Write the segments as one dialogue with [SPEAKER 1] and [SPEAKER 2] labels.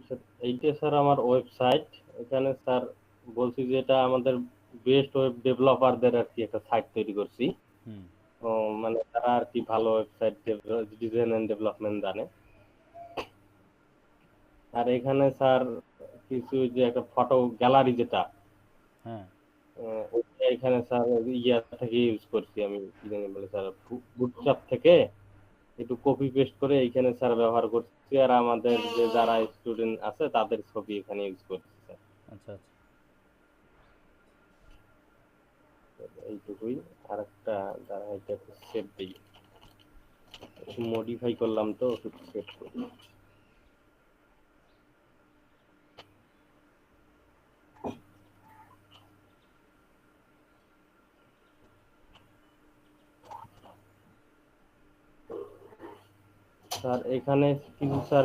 [SPEAKER 1] Sir এইটা sir আমার website. এখানে স্যার বলছি যে এটা আমাদের বেস্ট ওয়েব ডেভেলপারদের আর কি একটা সাইট তৈরি করছি।
[SPEAKER 2] হুম।
[SPEAKER 1] ও মানে তারা আর কি ভালো ওয়েবসাইট ডিজাইন এন্ড ডেভেলপমেন্ট জানে। আর এখানে স্যার কিছু যে একটা ফটো গ্যালারি যেটা
[SPEAKER 2] হ্যাঁ।
[SPEAKER 1] ওইটা এখানে স্যার ইয়া থেকে ইউজ করছি আমি, কি জানি বলে স্যার, বুটস্ট্র্যাপ থেকে একটু কপি পেস্ট করে এইখানে স্যার ব্যবহার করছি। আর আমাদের যে যারা স্টুডেন্ট আছে তাদের ছবি এখানে ইউজ করছি স্যার।
[SPEAKER 2] আচ্ছা আচ্ছা।
[SPEAKER 1] এইটুকুই। আর একটা দ্বারা এটা একটু সেভ দিই, একটু মডিফাই করলাম তো একটু সেভ করি। স্যার এখানে কিছু স্যার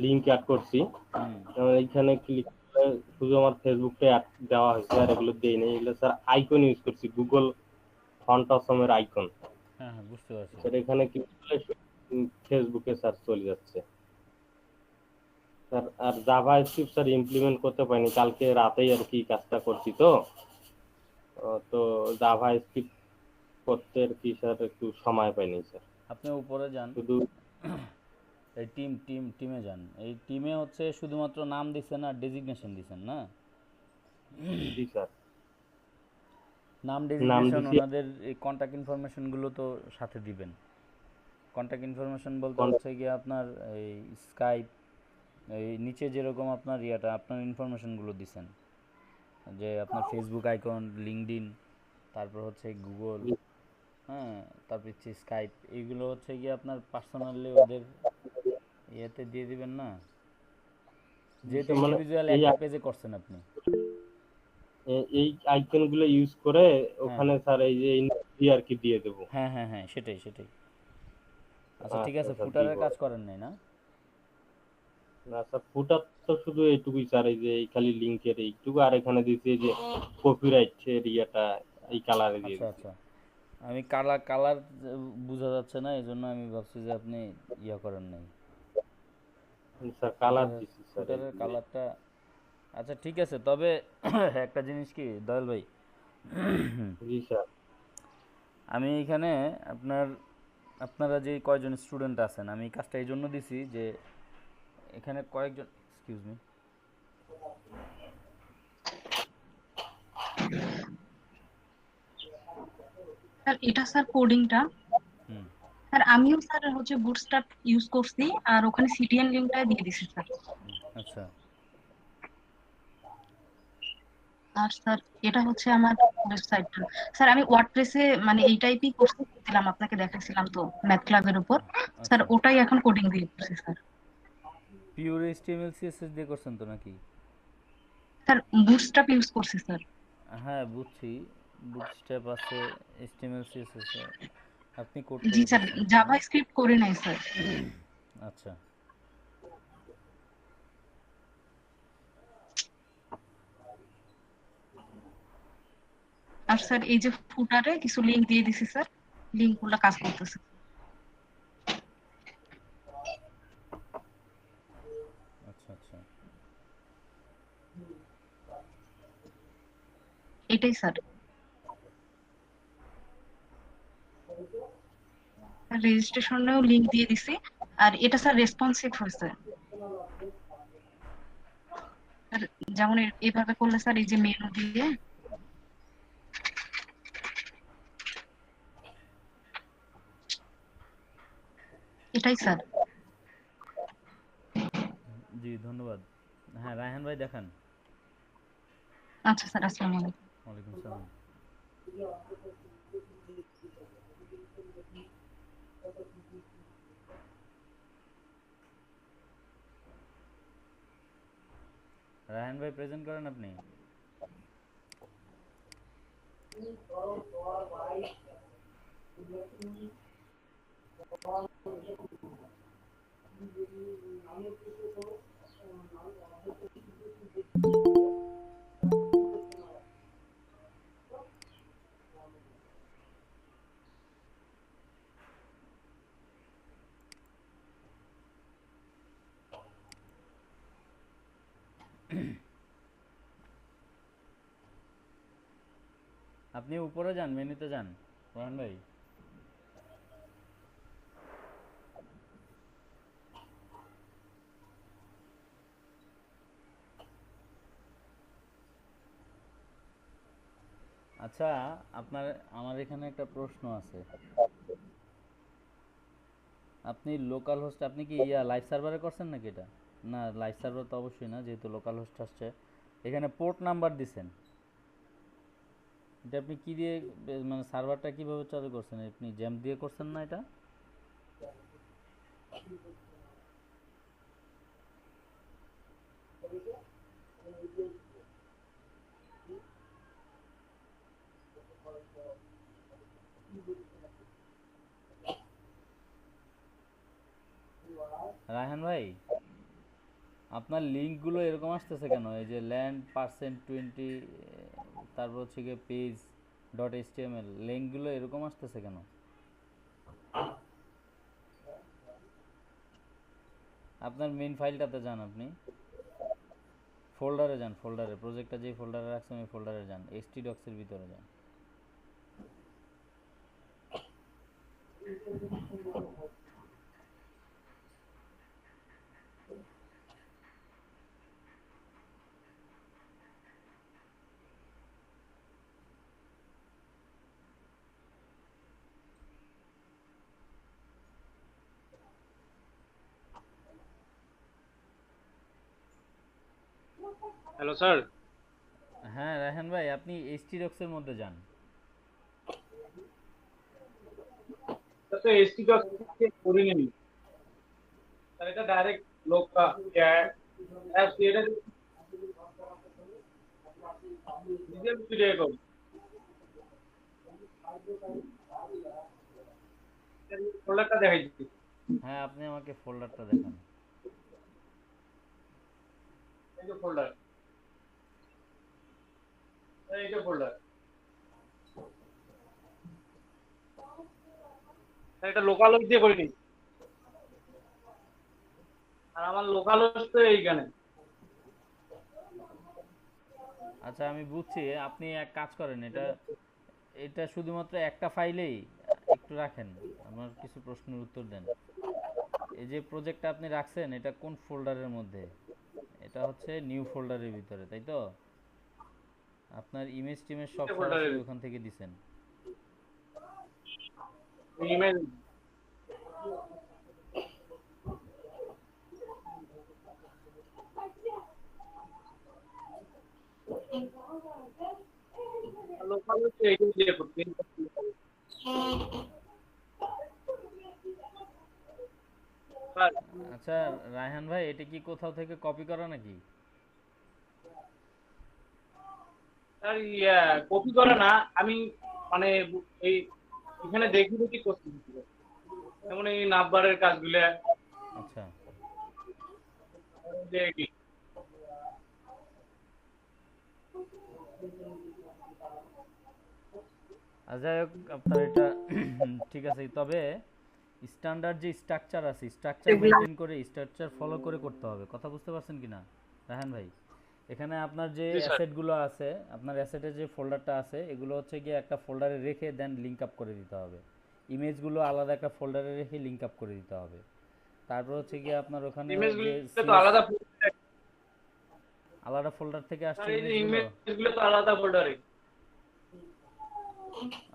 [SPEAKER 1] লিঙ্ক অ্যাড করছি।
[SPEAKER 2] হুম।
[SPEAKER 1] যেমন এইখানে ক্লিক করে শুধু আমার ফেসবুকটা অ্যাড দেওয়া হয়েছে, আর এগুলো দেই নাই। এগুলো স্যার আইকন ইউজ করছি, গুগল ফন্ট অসমের আইকন।
[SPEAKER 2] হ্যাঁ হ্যাঁ, বুঝতে পারছি।
[SPEAKER 1] স্যার এখানে ক্লিক করলে ফেসবুকে স্যার চলে যাচ্ছে স্যার। আর জাভা স্ক্রিপ্ট স্যার ইমপ্লিমেন্ট করতে পারিনি, কালকে রাতেই আর কি কাজটা করছি তো। তো জাভা স্ক্রিপ্ট করতে আর কি স্যার একটু সময় পাইনি স্যার।
[SPEAKER 2] আপনি উপরে যান,
[SPEAKER 1] শুধু
[SPEAKER 2] এই টিমে যান। এই টিমে হচ্ছে শুধুমাত্র নাম দিছেন আর ডেজিগনেশন দিছেন না?
[SPEAKER 1] জি স্যার,
[SPEAKER 2] নাম
[SPEAKER 1] নাম
[SPEAKER 2] ডেজিগনেশন
[SPEAKER 1] দিছি।
[SPEAKER 2] ওনাদের এই কন্ট্যাক্ট ইনফরমেশনগুলো তো সাথে দিবেন। কন্ট্যাক্ট ইনফরমেশন বলতে হচ্ছে গিয়ে আপনার এই স্কাইপ, এই নিচে যেরকম আপনার ইয়াটা আপনার ইনফরমেশনগুলো দিছেন, যে আপনার ফেসবুক আইকন, লিঙ্কডইন, তারপর হচ্ছে গুগল, হ্যাঁ, তারপর হচ্ছে স্কাইপ, এইগুলো হচ্ছে গিয়ে আপনার পার্সোনালি ওদের ইয়েতে দিয়ে দিবেন না, যেহেতু
[SPEAKER 1] মানে
[SPEAKER 2] ইন্ডিভিজুয়াল
[SPEAKER 1] এই
[SPEAKER 2] একটা পেজে করছেন আপনি।
[SPEAKER 1] এই আইকন গুলো ইউজ করে
[SPEAKER 2] হ্যাঁ
[SPEAKER 1] ওখানে স্যার এই যে আর কি দিয়ে দেবো।
[SPEAKER 2] হ্যাঁ হ্যাঁ হ্যাঁ, সেটাই সেটাই। আচ্ছা ঠিক
[SPEAKER 1] আচ্ছা
[SPEAKER 2] আছে,
[SPEAKER 1] স্যার
[SPEAKER 2] ফুটারের
[SPEAKER 1] দিব।
[SPEAKER 2] কাজ করেন নাই না?
[SPEAKER 1] না স্যার, ফুটার তো শুধু এইটুকুই স্যার, এই যে এই খালি লিঙ্কের এইটুকু, আর এখানে দিয়েছি এই যে কপিরাইট এর ইয়াটা এই কালারে দিয়ে
[SPEAKER 2] আচ্ছা
[SPEAKER 1] দিছি।
[SPEAKER 2] আচ্ছা। আমি কালার কালার বোঝা যাচ্ছে না, এই জন্য আমি ভাবছি যে আপনি ইয়া করেন নাই।
[SPEAKER 1] স্যার কালার
[SPEAKER 2] ফুটারের
[SPEAKER 1] দিছি স্যার এই
[SPEAKER 2] ফুটারের
[SPEAKER 1] যে।
[SPEAKER 2] কালারটা, আচ্ছা ঠিক আছে। তবে একটা জিনিস কি দয়াল ভাই,
[SPEAKER 1] জি স্যার।
[SPEAKER 2] আমি এখানে আপনার, আপনারা যে কয়জন স্টুডেন্ট আছেন, আমি এই কাজটা এই জন্য দিছি যে এখানে কয়েকজন, এক্সকিউজ মি,
[SPEAKER 3] স্যার এটা স্যার কোডিংটা।
[SPEAKER 2] হুম।
[SPEAKER 3] স্যার আমিও স্যার হচ্ছে বুটস্ট্র্যাপ ইউজ করছি, আর ওখানে সিটিএন লিঙ্কটা দিয়ে দিছি স্যার।
[SPEAKER 2] আচ্ছা।
[SPEAKER 3] আর স্যার এটা হচ্ছে আমার ওয়েবসাইটটা। স্যার আমি ওয়ার্ডপ্রেসে মানে এই টাইপই করছিলাম, আপনাকে দেখাইছিলাম তো ম্যাথ ক্লাবের উপর। স্যার
[SPEAKER 2] আচ্ছা,
[SPEAKER 3] ওটাই এখন কোডিং দিয়ে করছি স্যার।
[SPEAKER 2] পিওর এইচটিএমএল সিএসএস দিয়ে করছেন তো নাকি?
[SPEAKER 3] স্যার বুটস্ট্র্যাপ ইউজ করছি স্যার।
[SPEAKER 2] হ্যাঁ বুঝছি, বুটস্ট্র্যাপ আছে, এইচটিএমএল সিএসএস আপনি কোড
[SPEAKER 3] জি
[SPEAKER 2] করে
[SPEAKER 3] স্যার,
[SPEAKER 2] করছেন তাই না?
[SPEAKER 3] জাভা স্ক্রিপ্ট করে নাই স্যার।
[SPEAKER 2] আচ্ছা।
[SPEAKER 3] আর স্যার এই যে ফুটারে কিছু লিঙ্ক দিয়ে দিছি স্যার, লিঙ্ক গুলো কাজ করতেছে।
[SPEAKER 2] আচ্ছা আচ্ছা।
[SPEAKER 3] এটাই স্যার। রেজিস্ট্রেশনেও লিঙ্ক দিয়ে দিছি। আর এটা স্যার রেসপন্সিভ হয়েছে। স্যার যেমন এভাবে করলে স্যার এই যে মেনু দিয়ে, এটাই স্যার।
[SPEAKER 2] জি ধন্যবাদ। হ্যাঁ রায়হান ভাই দেখান।
[SPEAKER 3] আচ্ছা স্যার, আসসালামু আলাইকুম।
[SPEAKER 2] ওয়ালাইকুম সালাম। রায়হান ভাই প্রেজেন্ট করেন আপনি। আপনি উপরে যান, মেনুতে যান রহমান ভাই। আচ্ছা, আপনার আমার এখানে একটা প্রশ্ন আছে। আপনি লোকাল হোস্ট, আপনি কি লাইভ সার্ভারে করছেন নাকি এটা? না, লাইভ সার্ভার তো অবশ্যই না, যেহেতু লোকাল হোস্ট আসছে। এখানে পোর্ট নাম্বার দিছেন, এটা আপনি কি দিয়ে মানে সার্ভারটা কিভাবে চালু করছেন? আপনি জ্যাম দিয়ে করছেন না এটা? রায়হান ভাই, আপনার লিঙ্কগুলো এরকম আসতেছে কেন? এই যে ল্যান্ড %20, তারপর হচ্ছে গিয়ে পেজ .html, লিঙ্কগুলো এরকম আসতেছে কেন? আপনার মেইন ফাইলটাতে যান, আপনি ফোল্ডারে যান, ফোল্ডারে প্রজেক্টটা যেই ফোল্ডারে রাখছেন ওই ফোল্ডারে যান, htdocs এর ভিতরে যান।
[SPEAKER 4] Hello sir.
[SPEAKER 2] হ্যাঁ রায়হান ভাই, আপনি htdocs এর মধ্যে যান।
[SPEAKER 4] তো এসটি ডট থেকে করে নিন স্যার, এটা ডাইরেক্ট লোকা অ্যাপ এটা ডিটেইলস ভিডিও করুন। ফোল্ডারটা দেখাই দিচ্ছি।
[SPEAKER 2] হ্যাঁ, আপনি আমাকে ফোল্ডারটা দেখান।
[SPEAKER 4] এই যে ফোল্ডার, এই যে ফোল্ডার, এটা লোকাল হোস্ট দিয়ে করে নিন। আর আমার লোকাল হোস্ট তো এইখানে।
[SPEAKER 2] আচ্ছা আমি বুঝছি, আপনি এক কাজ করেন, এটা এটা শুধুমাত্র একটা ফাইলেই একটু রাখেন, আমার কিছু প্রশ্নের উত্তর দেন। এই যে প্রজেক্টটা আপনি রাখছেন এটা কোন ফোল্ডারের মধ্যে? এটা হচ্ছে নিউ ফোল্ডারের ভিতরে, তাই তো? আপনার ইমেজ টিমেজ সব
[SPEAKER 4] ফোল্ডারে
[SPEAKER 2] সরাসরি ওখান থেকে দিছেন।
[SPEAKER 4] ইমেল লোকাল হোস্ট এইটা দিয়ে করতে। স্যার
[SPEAKER 2] আচ্ছা রায়হান ভাই, এটা কি কোথাও থেকে কপি করা নাকি?
[SPEAKER 4] স্যার কপি করে না, আমি মানে এই এখানে দেখি দেখি করতে, যেমন এই নাম্বারের কাজগুলো
[SPEAKER 2] আচ্ছা
[SPEAKER 4] দেখি।
[SPEAKER 2] আর যাই হোক, আপনার এটা ঠিক আছে, তবে স্ট্যান্ডার্ড যে স্ট্রাকচার আছে, স্ট্রাকচার মেনটেন করে, স্ট্রাকচার ফলো করে করতে হবে। কথা বুঝতে পারছেন কি না রায়হান ভাই? এখানে আপনার যে
[SPEAKER 4] জি স্যার।
[SPEAKER 2] অ্যাসেটগুলো আছে, আপনার অ্যাসেটের যে ফোল্ডারটা আছে, এগুলো হচ্ছে গিয়ে একটা ফোল্ডারে রেখে দেন লিঙ্ক আপ করে দিতে হবে। ইমেজগুলো আলাদা একটা ফোল্ডারে রেখে লিঙ্ক আপ করে দিতে হবে। তারপর হচ্ছে গিয়ে আপনার ওখানে
[SPEAKER 4] ইমেজগুলো
[SPEAKER 2] যে
[SPEAKER 4] তো আলাদা।
[SPEAKER 2] আলাদা ফোল্ডার থেকে আসছে
[SPEAKER 4] স্যার এই যে
[SPEAKER 2] ইমেজগুলো।
[SPEAKER 4] ইমেজগুলো তো আলাদা ফোল্ডারে।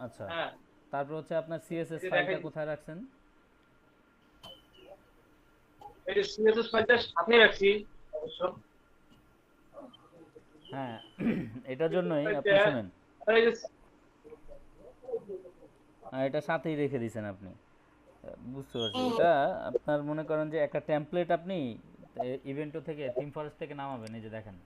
[SPEAKER 2] আচ্ছা,
[SPEAKER 4] হ্যাঁ,
[SPEAKER 2] তারপর হচ্ছে আপনার সিএসএস
[SPEAKER 4] এই যে
[SPEAKER 2] ফাইলটা
[SPEAKER 4] দেখাই,
[SPEAKER 2] কোথায় রাখছেন?
[SPEAKER 4] এই যে সিএসএস ফাইলটা সাথে রাখছি অবশ্য।
[SPEAKER 2] হ্যাঁ এটার জন্যই আপনি
[SPEAKER 4] এটা
[SPEAKER 2] শুনেন,
[SPEAKER 4] এই যে
[SPEAKER 2] এটা সাথেই রেখে দিয়েছেন আপনি। বুঝতে পারছি, এটা আপনার মনে করেন যে একটা টেমপ্লেট আপনি ইভেন্টো থেকে, থিম ফরেস্ট থেকে নামাবেন। এই যে দেখেন,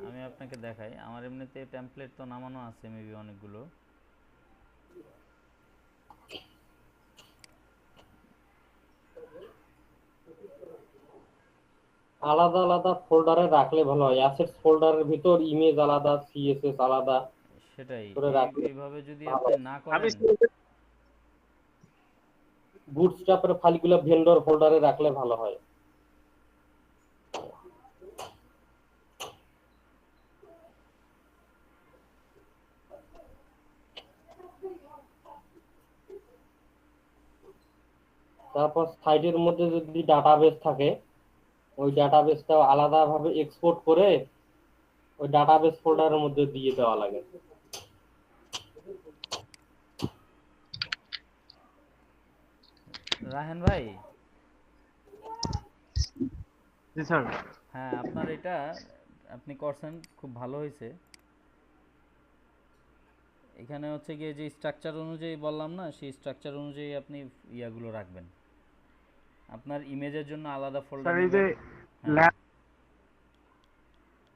[SPEAKER 2] আমি আপনাকে দেখাই, আমার এমনিতে টেমপ্লেট তো নামানো আছে মেবি অনেকগুলো।
[SPEAKER 1] আলাদা আলাদা ফোল্ডারে রাখলে ভালো হয়, অ্যাসেটস ফোল্ডারের ভিতর ইমেজ আলাদা, সিএসএস আলাদা
[SPEAKER 2] সেটাই,
[SPEAKER 1] করে রাখলে
[SPEAKER 2] এইভাবে যদি
[SPEAKER 1] ভালো
[SPEAKER 2] আপনি
[SPEAKER 1] হয়।
[SPEAKER 2] না
[SPEAKER 4] আমি
[SPEAKER 2] করেন।
[SPEAKER 1] বুটস্ট্র্যাপের ফাইলগুলো ভেন্ডর ফোল্ডারে রাখলে ভালো হয়। তারপর সাইটের মধ্যে যদি ডাটাবেস থাকে, ওই ডাটাবেসটাও আলাদাভাবে এক্সপোর্ট করে ওই ডাটাবেস ফোল্ডারের মধ্যে দিয়ে দেওয়া লাগে।
[SPEAKER 2] রাহেন ভাই,
[SPEAKER 4] জি স্যার।
[SPEAKER 2] হ্যাঁ আপনার এটা আপনি করছেন, খুব ভালো হয়েছে। এখানে হচ্ছে গিয়ে যে স্ট্রাকচার অনুযায়ী বললাম না, সেই স্ট্রাকচার অনুযায়ী আপনি ইয়াগুলো রাখবেন। আপনার ইমেজের জন্য আলাদা ফোল্ডার
[SPEAKER 4] স্যার এই যে
[SPEAKER 2] নেবেন। হ্যাঁ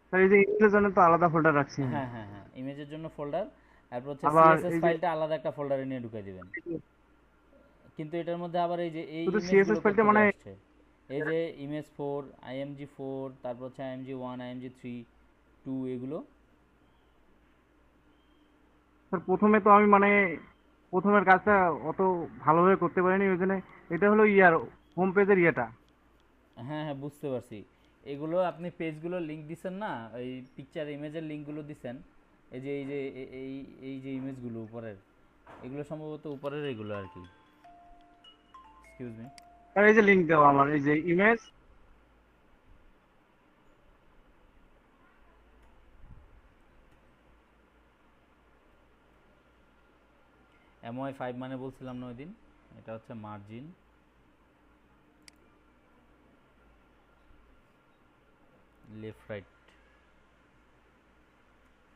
[SPEAKER 4] স্যার এই যে ইমেজের জন্য তো আলাদা ফোল্ডার রাখছি আমি।
[SPEAKER 2] হ্যাঁ হ্যাঁ হ্যাঁ, ইমেজের জন্য ফোল্ডার, তারপর হচ্ছে
[SPEAKER 4] আবার
[SPEAKER 2] সিএসএস
[SPEAKER 4] এই যে
[SPEAKER 2] ফাইলটা আলাদা একটা ফোল্ডারে নিয়ে ঢুকিয়ে দিবেন। কিন্তু এটার মধ্যে আবার এই যে এই
[SPEAKER 4] শুধু
[SPEAKER 2] ইমেজগুলো
[SPEAKER 4] সিএসএস ফাইলটা
[SPEAKER 2] কোত্থেকে
[SPEAKER 4] মানে
[SPEAKER 2] আসছে, এই যে ইমেজ 4, আইএমজি 4, তারপর হচ্ছে আইএমজি 1, আইএমজি 3, 2, এগুলো।
[SPEAKER 4] স্যার প্রথমে তো আমি মানে প্রথমের কাজটা অত ভালোভাবে করতে পারিনি, ওই জন্য এটা হলো ইয়ার হোম পেজের ইয়েটা।
[SPEAKER 2] হ্যাঁ হ্যাঁ বুঝতে পারছি। এগুলো আপনি পেজগুলো লিংক দিছেন না, এই পিকচার ইমেজের লিংকগুলো দিছেন, এই যে এই যে ইমেজগুলো উপরের, এগুলো সম্ভবত উপরের এগুলো আর কি। Excuse me.
[SPEAKER 4] আর এই যে লিংক দেওয়া আমার এই যে ইমেজ।
[SPEAKER 2] এমওয়াই 5 মানে বলছিলাম না ওই দিন, এটা হচ্ছে মার্জিন, লেফট রাইট,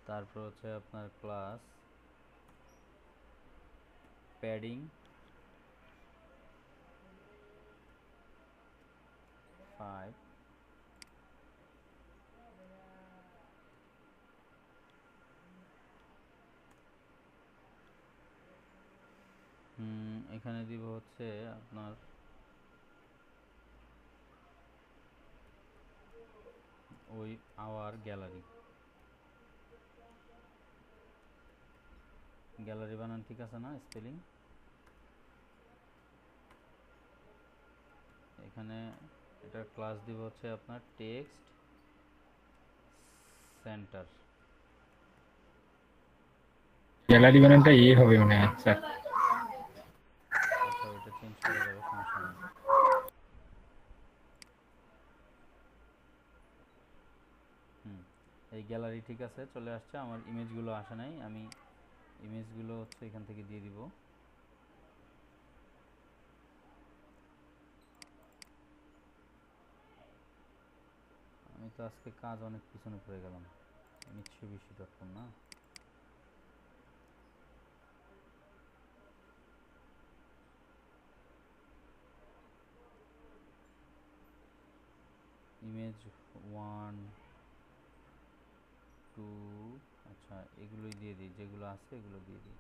[SPEAKER 2] তারপর হচ্ছে আপনার ক্লাস প্যাডিং 5, এখানে দিব হচ্ছে আপনার ওই আওয়ার গ্যালারি, গ্যালারি বানান ঠিক আছে না স্পেলিং? এখানে এটা ক্লাস দিব হচ্ছে আপনার টেক্সট সেন্টার।
[SPEAKER 5] গ্যালারি বানানটা হবে মনে হয় স্যার।
[SPEAKER 2] আচ্ছা ওইটা চেঞ্জ করা যাবে, সমস্যা নেই। এই গ্যালারি ঠিক আছে, চলে আসছে। আমার ইমেজগুলো আসে নাই, আমি ইমেজগুলো হচ্ছে এখান থেকে দিয়ে দিব। আমি তো আজকে কাজ অনেক পিছনে পড়ে গেলাম। mitsubishi.com না, ইমেজ 1, 2, আচ্ছা এগুলোই দিয়ে দিই, যেগুলো আছে এগুলো দিয়ে দিই।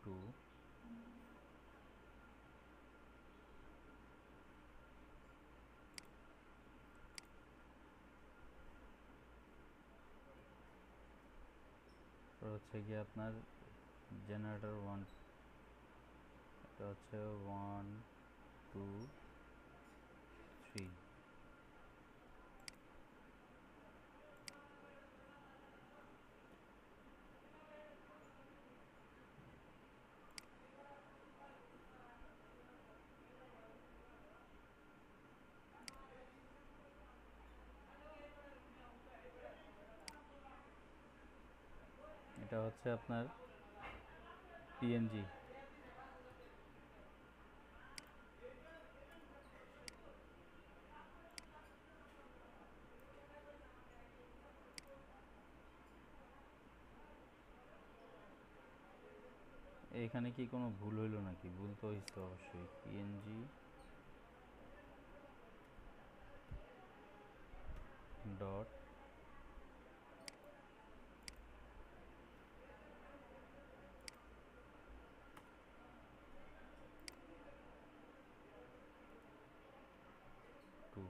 [SPEAKER 2] টু, হচ্ছে গিয়ে আপনার জেনারেটর 1, এটা হচ্ছে 1, 2, 3। এটা হচ্ছে আপনার পিএনজি। এখানে কি কোনো ভুল হইল নাকি? ভুল তো হইছে অবশ্যই। PNG dot two,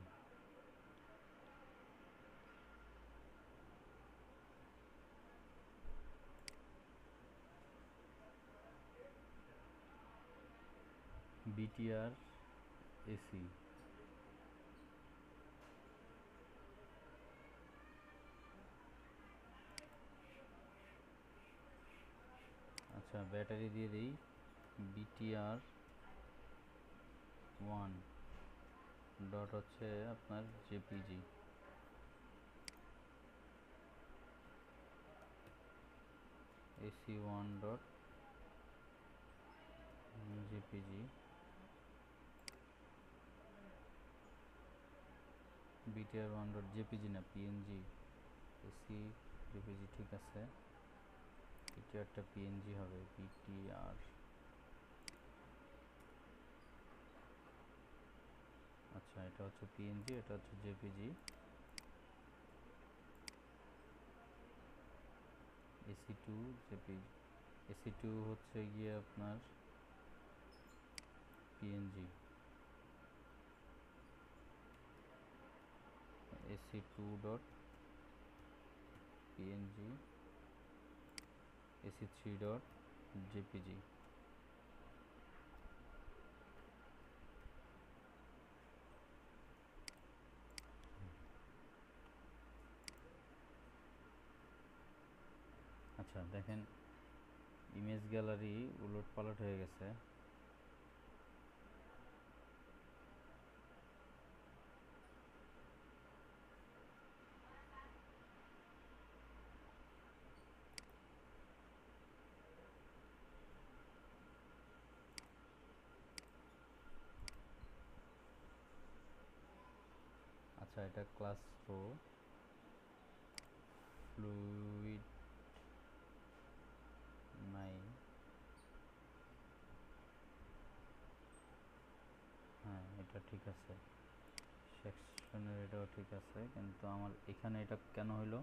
[SPEAKER 2] BTR AC, আচ্ছা ব্যাটারি দিয়ে দিই বিটিআর 1 ডট হচ্ছে আপনার JPG, AC 1 dot JPG, BTR 1 dot JPG না পিএনজি, এসি জেপিজি ঠিক আছে, বিটিআরটা পিএনজি হবে, বিটিআর আচ্ছা এটা হচ্ছে পিএনজি, এটা হচ্ছে JPG, AC two JPG, AC two হচ্ছে গিয়ে আপনার PNG, AC two dot PNG, AC three dot JPG. আচ্ছা দেখেন ইমেজ গ্যালারি উলট পালট হয়ে গেছে, আচ্ছা এটা ক্লাস রো ফ্লুইড নাই, হ্যাঁ এটা ঠিক আছে, সেকশনের এটাও ঠিক আছে, কিন্তু আমার এখানে এটা কেন হইলো,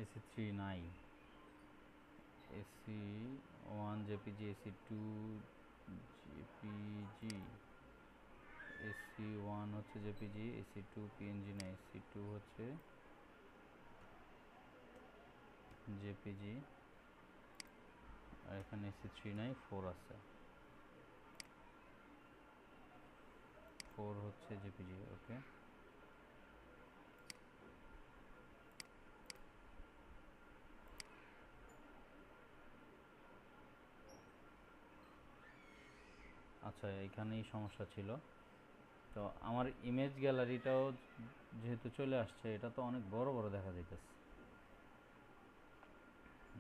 [SPEAKER 2] এসি থ্রি নাই, AC one JPG, AC two JPG, AC one হচ্ছে জেপিজি, এসি টু পিএনজি না, এসি টু হচ্ছে জেপিজি, আর এখানে এসি থ্রি নাই, ফোর আছে, ফোর হচ্ছে জেপিজি, ওকে। আচ্ছা এখানেই সমস্যা ছিল, তো আমার ইমেজ গ্যালারিটাও যেহেতু চলে আসছে, এটা তো অনেক বড় বড় দেখা যাইতেছে,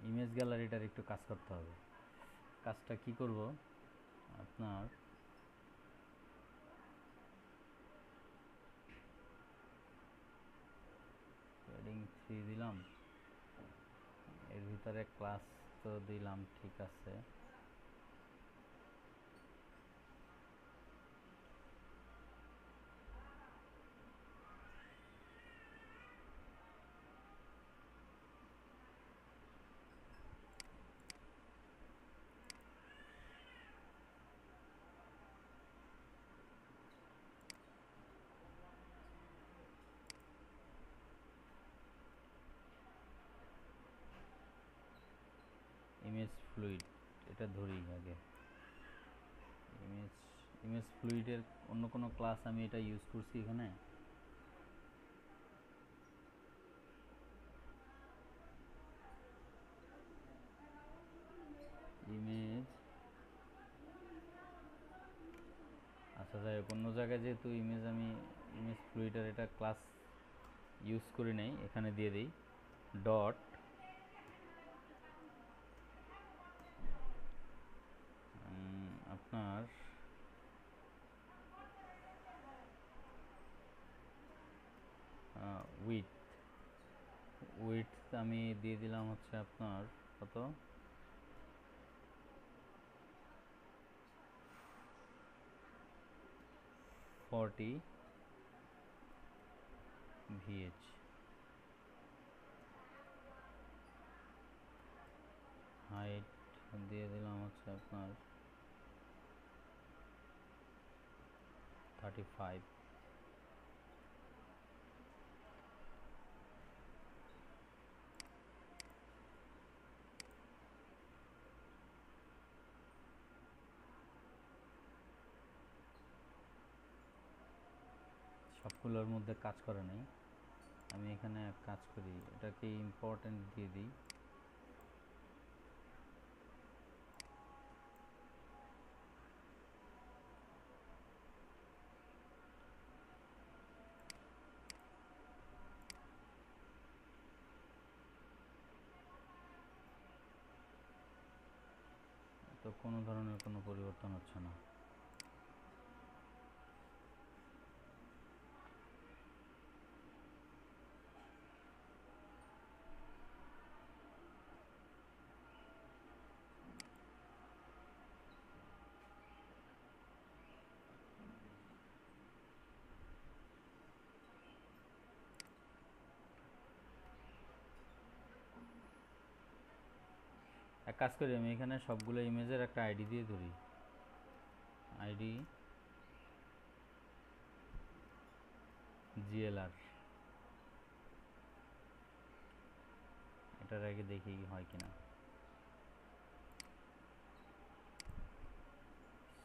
[SPEAKER 2] ইমেজ গ্যালারিটার একটু কাজ করতে হবে। কাজটা কি করব, আপনার প্যাডিং 3 দিলাম, এর ভিতরে ক্লাস তো দিলাম ঠিক আছে, ইমেজ ফ্লুইড এটা ধরি আগে, ইমেজ ইমেজ ফ্লুইডের অন্য কোনো ক্লাস আমি এটা ইউজ করছি এখানে, ইমেজ আচ্ছা যাই হোক, অন্য জায়গায় যেহেতু আমি ইমেজ ফ্লুইডের এটা ক্লাস ইউজ করি নাই, এখানে দিয়ে দিই ডট আপনার উইথ উইথ আমি দিয়ে দিলাম হচ্ছে আপনার কত 40 VH, হাইট দিয়ে দিলাম হচ্ছে আপনার 35। সবগুলোর মধ্যে কাজ করে নাই, আমি এখানে এক কাজ করি, এটাকে ইম্পর্টেন্ট দিয়ে দিই। তো কোনো ধরনের কোনো পরিবর্তন হচ্ছে না। এক কাজ করি, আমি এখানে সবগুলো ইমেজের একটা আইডি দিয়ে ধরি, আইডি GLR। এটার আগে দেখি হয় কিনা।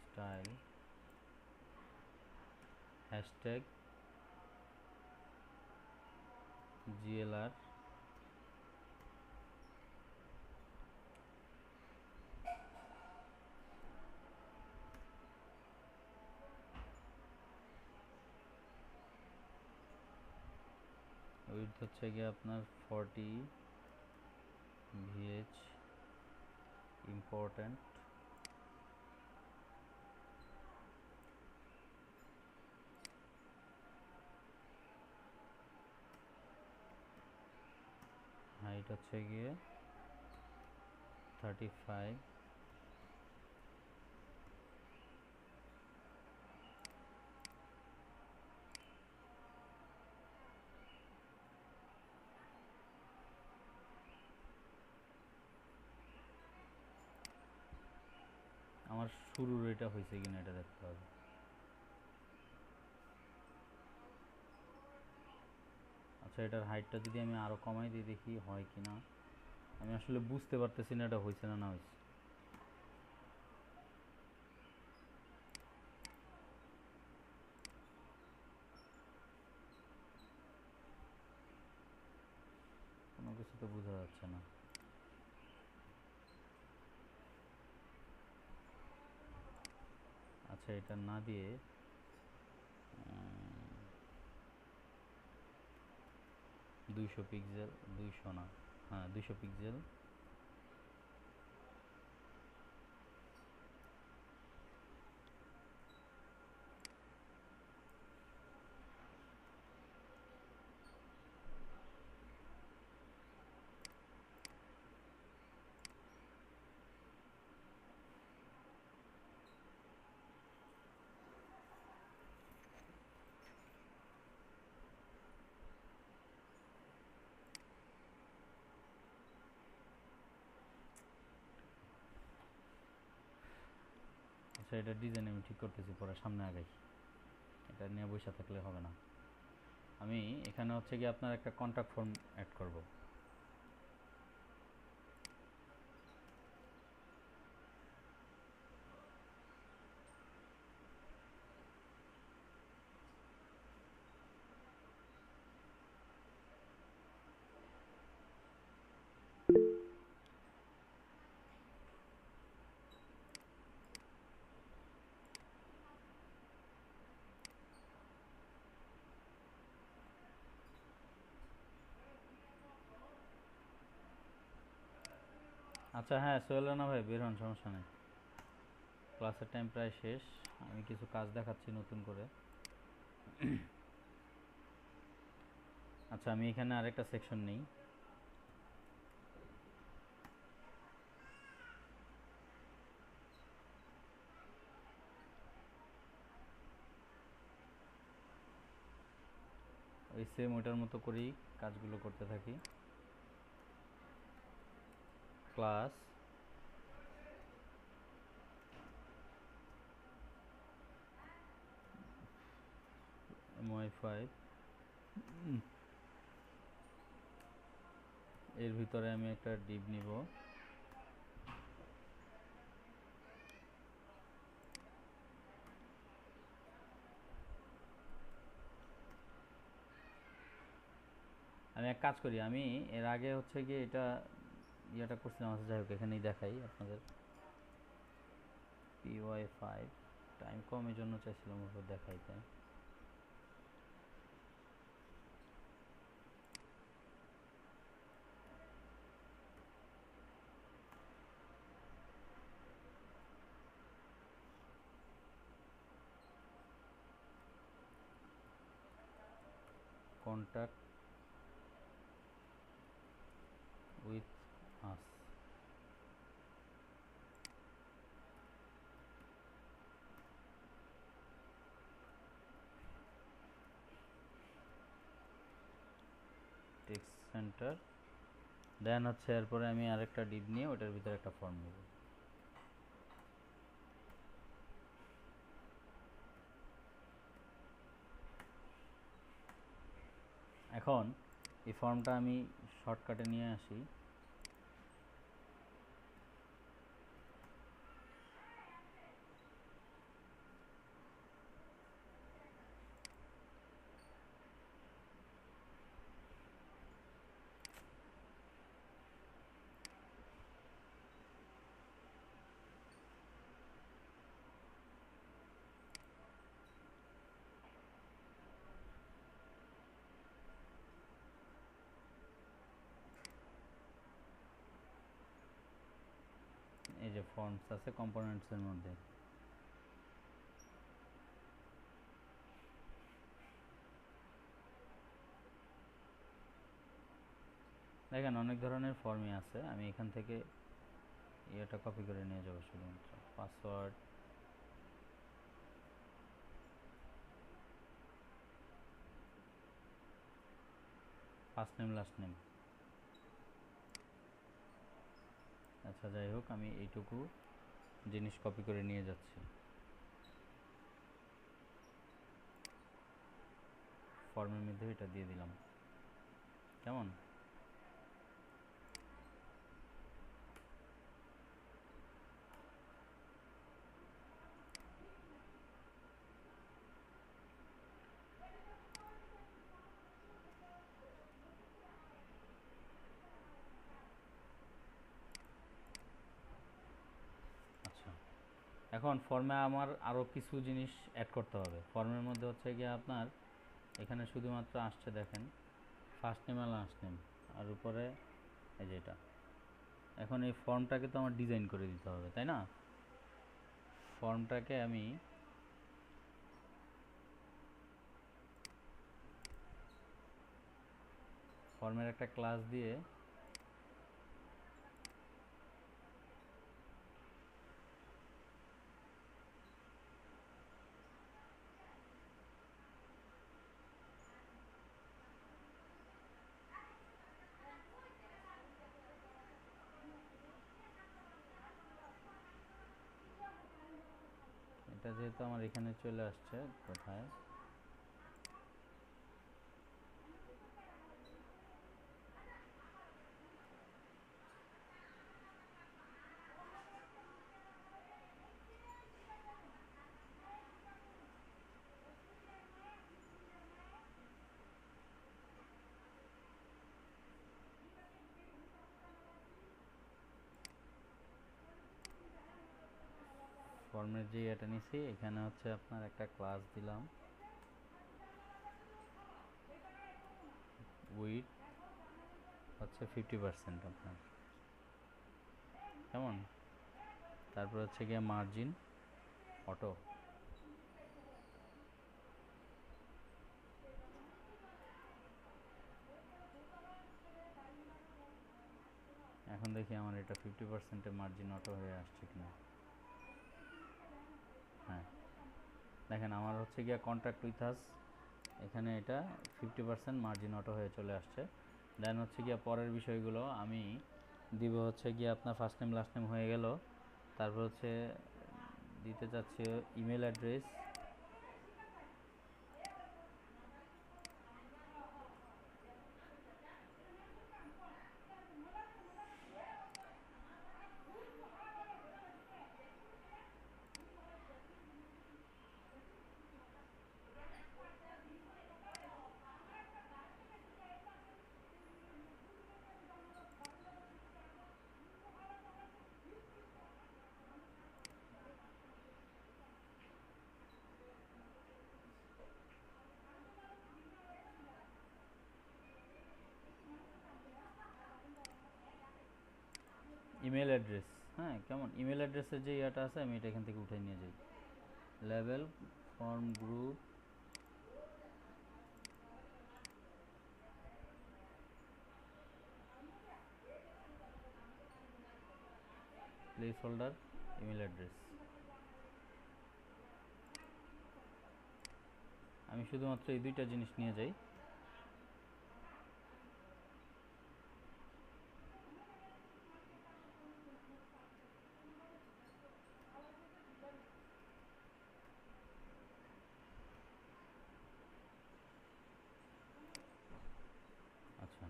[SPEAKER 2] স্টাইল হ্যাশট্যাগ GLR উইডথ হচ্ছে গিয়ে আপনার 40 VH ইম্পর্টেন্ট, হাইট হচ্ছে গিয়ে 35, আমার শুরুর এটা হয়েছে কিনা এটা দেখতে হবে। আচ্ছা, এটার হাইটটা যদি আমি আরো কমাই দিই দেখি হয় কিনা। আমি আসলে বুঝতে পারতেছি না এটা হয়েছে না না হয়েছে। কোনো কিছু তো বোঝা যাচ্ছে না। আচ্ছা, এটা না দিয়ে 200 পিক্সেল, 200 না, হ্যাঁ 200 পিক্সেল। আচ্ছা, এটা ডিজাইন আমি ঠিক করতেছি, পরে সামনে আগাই, এটা নিয়ে বসে থাকলে হবে না। আমি এখানে হচ্ছে কি আপনার একটা কন্ট্যাক্ট ফর্ম অ্যাড করব। আচ্ছা হ্যাঁ, সোহেল রানা ভাই বের হন, সমস্যা নেই, ক্লাসের টাইম প্রায় শেষ, আমি কিছু কাজ দেখাচ্ছি নতুন করে। আচ্ছা, আমি এখানে আরেকটা সেকশন নেই। ওই সেম ওইটার মতো করেই কাজগুলো করতে থাকি। ক্লাস MY5 এর ভিতরে আমি একটা ডিপ নিব, আমি এক কাজ করি, আমি এর আগে হচ্ছে গিয়ে ইয়েটা করছিলাম, আচ্ছা যাই হোক এখানেই দেখাই আপনাদের। PY5 টাইম কম এই জন্য চাইছিলাম ওপর দেখাইতে। Contact with us, text centre. Then হচ্ছে এরপরে আমি আরেকটা ডিপ নিয়ে ওটার ভিতরে একটা ফর্ম নেব। এখন এই ফর্মটা আমি শর্টকাটে নিয়ে আসি, এই যে ফর্মস আছে কম্পোনেন্টসের মধ্যে। দেখেন অনেক ধরনের ফর্মই আছে, আমি এখান থেকে এটা কপি করে নিয়ে যাবো শুধুমাত্র। Password, first name last name, আচ্ছা যাই হোক আমি এইটুকু জিনিস কপি করে নিয়ে যাচ্ছি। ফর্মের মধ্যে এটা দিয়ে দিলাম, কেমন? আচ্ছা, এখন ফর্মে আমার আরও কিছু জিনিস অ্যাড করতে হবে। ফর্মের মধ্যে হচ্ছে গিয়ে আপনার এখানে শুধুমাত্র আসছে দেখেন ফার্স্ট নেম আর লাস্ট নেম, আর উপরে এই যেটা। এখন এই ফর্মটাকে তো আমার ডিজাইন করে দিতে হবে, তাই না? ফর্মটাকে আমি ফর্মের একটা ক্লাস দিয়ে এটা যেহেতু আমার এখানে চলে আসছে, কোথায় ফর্মের যে এটা নিছি এখানে হচ্ছে আপনার একটা ক্লাস দিলাম উইথ হচ্ছে 50% আপনার, কেমন? তারপর হচ্ছে গিয়ে মার্জিন অটো, এখন দেখি আমার এটা 50%-এ মার্জিন অটো হয়ে আসছে কিনা। হ্যাঁ দেখেন আমার হচ্ছে গিয়ে কন্ট্যাক্ট উইথ আস, এখানে এটা 50% মার্জিন অটো হয়ে চলে আসছে। দেন হচ্ছে গিয়ে পরের বিষয়গুলো আমি দিব হচ্ছে গিয়ে আপনার ফার্স্ট নেম লাস্ট নেম হয়ে গেল। তারপর হচ্ছে দিতে চাচ্ছি ইমেল অ্যাড্রেস, ইমেল অ্যাড্রেস, হ্যাঁ কেমন, ইমেল অ্যাড্রেসের যে ইয়াটা আছে আমি এটা এখান থেকে উঠে নিয়ে যাই। Level form group place holder email address. আমি শুধুমাত্র এই দুইটা জিনিস নিয়ে যাই। আচ্ছা,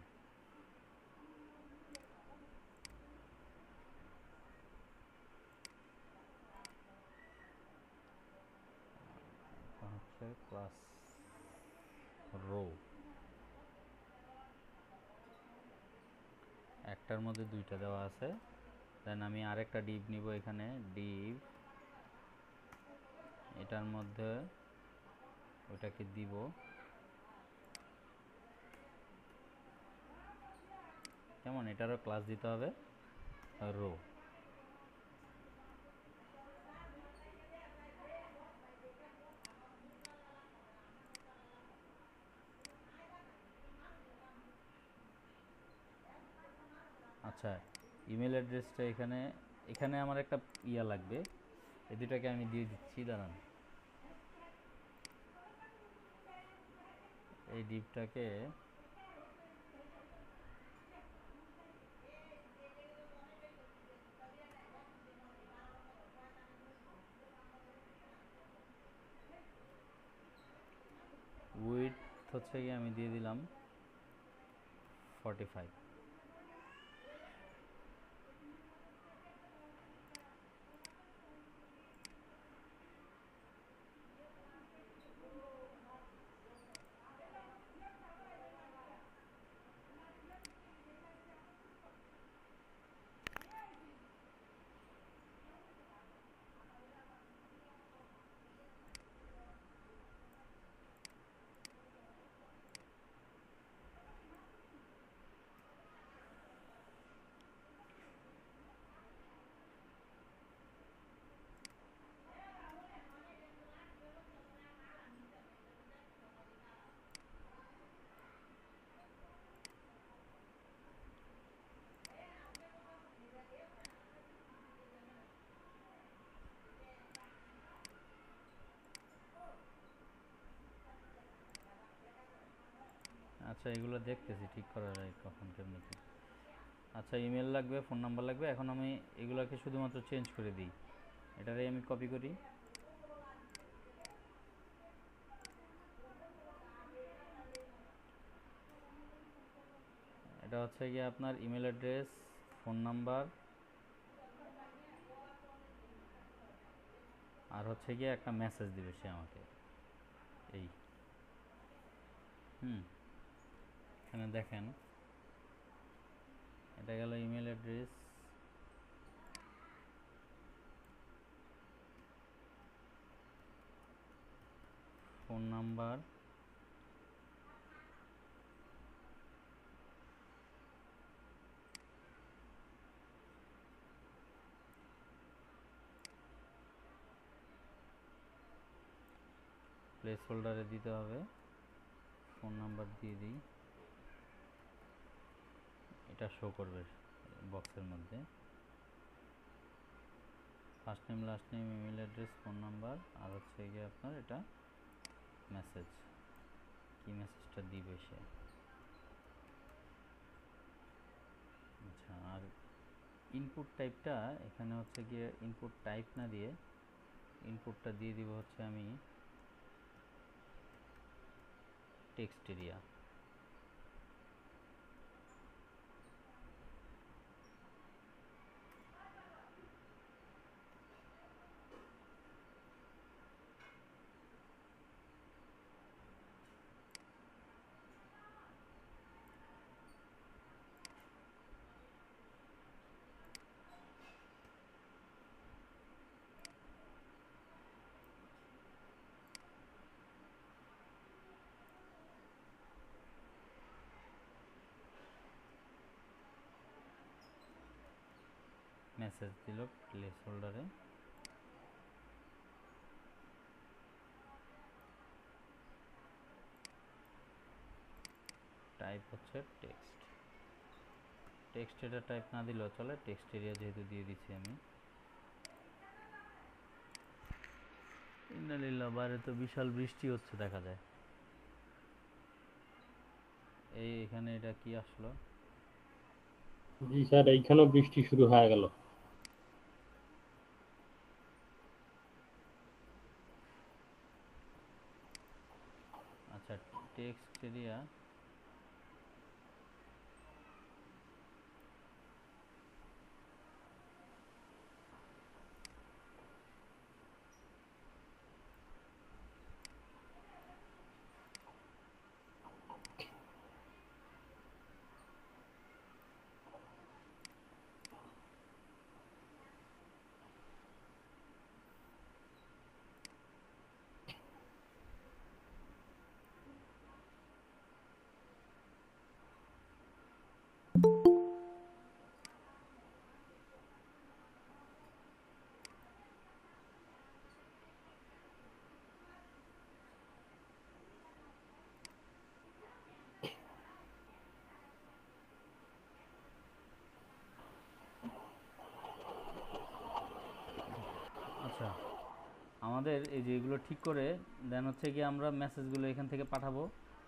[SPEAKER 2] হচ্ছে ক্লাস রো, একটার মধ্যে দুইটা দেওয়া আছে। দেন আমি আরেকটা ডিভ নিব, এখানে ডিভ এটার মধ্যে ওইটাকে দিব, কেমন, এটারও ক্লাস দিতে হবে রো। আচ্ছা, ইমেল অ্যাড্রেসটা এখানে, এখানে আমার একটা ইয়া লাগবে, এই দুটাকে আমি দিয়ে দিচ্ছি, দাঁড়ান। এই ডিপটাকে উইথ হচ্ছে গিয়ে আমি দিয়ে দিলাম 45। আচ্ছা, এগুলো দেখতেছি ঠিক করা যায় কখন কেমনি কি। আচ্ছা, ইমেল লাগবে, ফোন নাম্বার লাগবে, এখন আমি এগুলোকে শুধুমাত্র চেঞ্জ করে দিই। এটারে আমি কপি করি, এটা হচ্ছে গিয়ে আপনার ইমেল অ্যাড্রেস, ফোন নাম্বার, আর হচ্ছে গিয়ে একটা মেসেজ দিবে সে আমাকে, এই এখানে দেখেন, এটা গেল email address, phone number, place হোল্ডারে দিতে হবে, ফোন নাম্বার দিয়ে দিই, এটা শো করবে বক্সের মধ্যে, first name, last name, email address, phone number, আর হচ্ছে গিয়ে আপনার এটা মেসেজ, কি মেসেজটা দিবে সে। আচ্ছা, আর ইনপুট টাইপটা এখানে হচ্ছে গিয়ে ইনপুট টাইপ না দিয়ে ইনপুটটা দিয়ে দিব হচ্ছে আমি টেক্সট এরিয়া। মেসেজ দিল প্লেস হোল্ডারে। টাইপ হচ্ছে টেক্সট। টেক্সট এটা টাইপ না দিলেও চলে, টেক্সট এরিয়া যেহেতু দিয়ে দিচ্ছি আমি। ইন্নালিল্লাহ, বাইরে তো বিশাল বৃষ্টি হচ্ছে দেখা যায়। এখানে এটা কি আসলো?
[SPEAKER 1] জি স্যার, এইখানেও বৃষ্টি শুরু হয়ে গেল।
[SPEAKER 2] আচ্ছা, টেক্সট এরিয়া আচ্ছা, আমাদের এই যে এগুলো ঠিক করে দেন হচ্ছে কি আমরা মেসেজগুলো এখান থেকে পাঠাবো।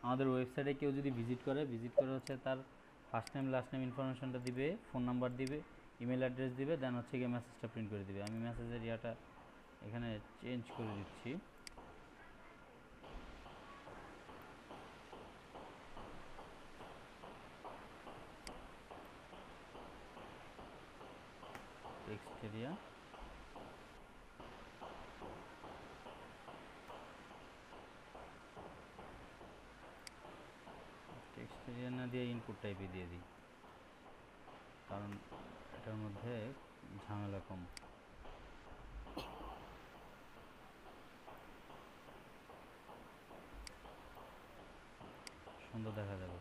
[SPEAKER 2] আমাদের ওয়েবসাইটে কেউ যদি ভিজিট করে হচ্ছে তার ফার্স্ট নেম লাস্ট নেম ইনফরমেশনটা দিবে, ফোন নাম্বার দিবে, ইমেল অ্যাড্রেস দিবে, দেন হচ্ছে গিয়ে মেসেজটা প্রিন্ট করে দিবে। আমি মেসেজের ইয়াটা এখানে চেঞ্জ করে দিচ্ছি। টেক্সট এরিয়া না দিয়ে ইনপুট টাইপে দিয়ে দিই, কারণ এটার মধ্যে ঝামেলা কম। সুন্দর দেখা যাবে।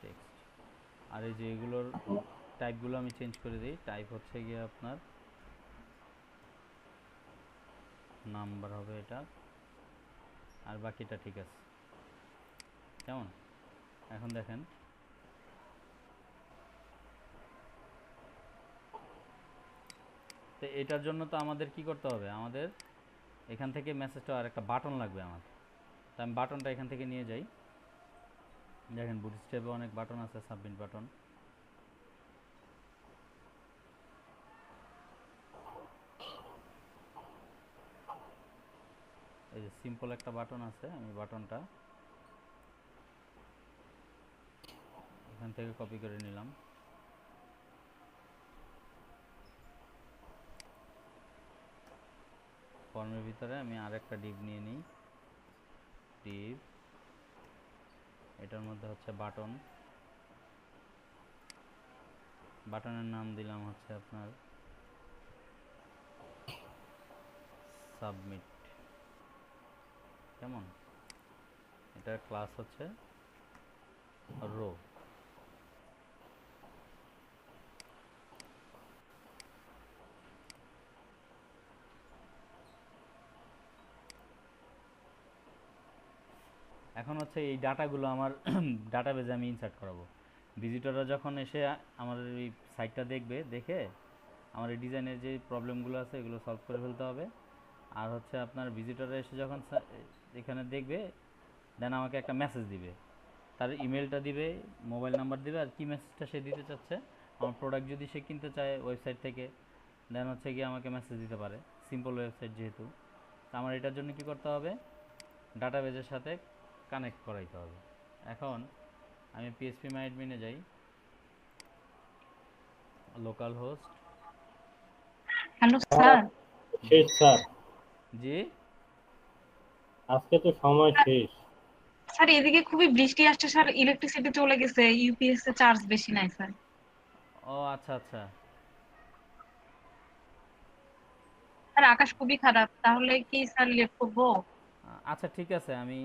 [SPEAKER 2] টেক্সট আর এই যে এগুলোর টাইপগুলো আমি চেঞ্জ করে দিই। টাইপ হচ্ছে গিয়ে আপনার নাম্বার হবে এটা, আর বাকিটা ঠিক আছে। কেমন? এখন দেখেন তো এটার জন্য তো আমাদের কি করতে হবে, আমাদের এখান থেকে মেসেজটা আর একটা বাটন লাগবে আমার। তো আমি বাটনটা এখান থেকে নিয়ে যাই। দেখেন বুটস্ট্র্যাপে অনেক বাটন আছে, সাবমিট বাটন। এই যে সিম্পল একটা বাটন আছে, আমি বাটনটা এখান থেকে কপি করে নিলাম। ফর্মের ভিতরে আমি আরেকটা ডিভ নিয়ে নিই। ডিভ এটার মধ্যে হচ্ছে বাটন, বাটনের নাম দিলাম হচ্ছে আপনার সাবমিট। কেমন? এটার ক্লাস হচ্ছে রো। এখন হচ্ছে এই ডাটাগুলো আমার ডাটাবেজে আমি ইনসার্ট করাবো। ভিজিটররা যখন এসে আমার এই সাইটটা দেখবে, দেখে আমার এই ডিজাইনের যে প্রবলেমগুলো আছে এগুলো সলভ করে ফেলতে হবে। আর হচ্ছে আপনার ভিজিটররা এসে যখন এখানে দেখবে, দেন আমাকে একটা মেসেজ দিবে, তার ইমেলটা দিবে, মোবাইল নাম্বার দিবে, আর কি মেসেজটা সে দিতে চাচ্ছে। আমার প্রোডাক্ট যদি সে কিনতে চায় ওয়েবসাইট থেকে, দেন হচ্ছে গিয়ে আমাকে মেসেজ দিতে পারে, সিম্পল ওয়েবসাইট যেহেতু। তো আমার এটার জন্য কি করতে হবে, ডাটাবেজের সাথে কানেক্ট করাইতে হবে। এখন আমি পিএসপি মাই অ্যাডমিনে যাই, লোকাল হোস্ট।
[SPEAKER 3] Hello sir.
[SPEAKER 1] শেষ স্যার,
[SPEAKER 2] জি
[SPEAKER 1] আজকে তো সময় শেষ।
[SPEAKER 3] স্যার এদিকে খুবই বৃষ্টি আসছে স্যার, ইলেকট্রিসিটি চলে গেছে, ইউপিএস এ চার্জ বেশি নাই স্যার।
[SPEAKER 2] ও আচ্ছা আচ্ছা,
[SPEAKER 3] স্যার আকাশ খুবই খারাপ, তাহলে কি স্যার লেট করবো?
[SPEAKER 2] আচ্ছা ঠিক আছে, আমি